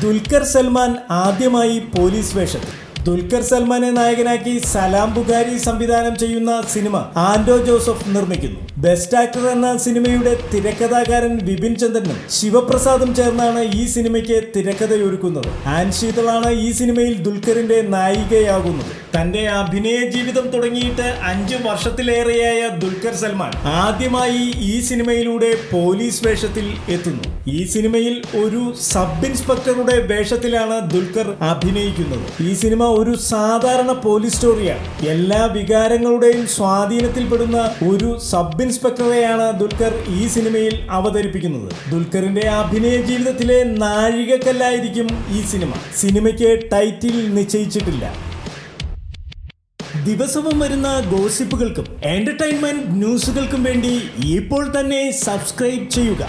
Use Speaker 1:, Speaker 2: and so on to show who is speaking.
Speaker 1: ദുൽഖർ സൽമാൻ ആദ്യമായി പോലീസ് വേഷത്തിൽ. ദുൽഖർ സൽമാനെ നായകനാക്കി സലാം ബുഖാരി സംവിധാനം ചെയ്യുന്ന സിനിമ ആൻഡോ ജോസഫ് നിർമ്മിക്കുന്നു. ബെസ്റ്റ് ആക്ടർ എന്ന സിനിമയുടെ തിരക്കഥാകാരൻ വിപിൻ ചന്ദ്രനും ശിവപ്രസാദും ചേർന്നാണ് ഈ സിനിമയ്ക്ക് തിരക്കഥയൊരുക്കുന്നത്. ആൻ ശീതളാണ് ഈ സിനിമയിൽ ദുൽഖറിന്റെ നായികയാകുന്നത്. തന്റെ അഭിനയ ജീവിതം തുടങ്ങിയിട്ട് 5 വർഷത്തിലേറെയായ ദുൽഖർ സൽമാൻ ആദ്യമായി ഈ സിനിമയിലൂടെ പോലീസ് വേഷത്തിൽ എത്തുന്നു. ഈ സിനിമയിൽ ഒരു സബ് ഇൻസ്പെക്ടറുടെ വേഷത്തിലാണ് ദുൽഖർ അഭിനയിക്കുന്നത്. ഈ സിനിമ ഒരു സാധാരണ പോലീസ് സ്റ്റോറിയാണ്. എല്ലാ വികാരങ്ങളുടെയും സ്വാധീനത്തിൽപ്പെടുന്ന ഒരു സബ് ഇൻസ്പെക്ടറെയാണ് ദുൽഖർ ഈ സിനിമയിൽ അവതരിപ്പിക്കുന്നത്. ദുൽഖറിന്റെ അഭിനയ ജീവിതത്തിലെ നാഴികക്കല്ലായിരിക്കും ഈ സിനിമ. സിനിമയ്ക്ക് ടൈറ്റിൽ നിശ്ചയിച്ചിട്ടില്ല. ദിവസവും വരുന്ന ഗോസിപ്പുകൾക്കും എന്റർടൈൻമെന്റ് ന്യൂസുകൾക്കും വേണ്ടി ഇപ്പോൾ തന്നെ സബ്സ്ക്രൈബ് ചെയ്യുക.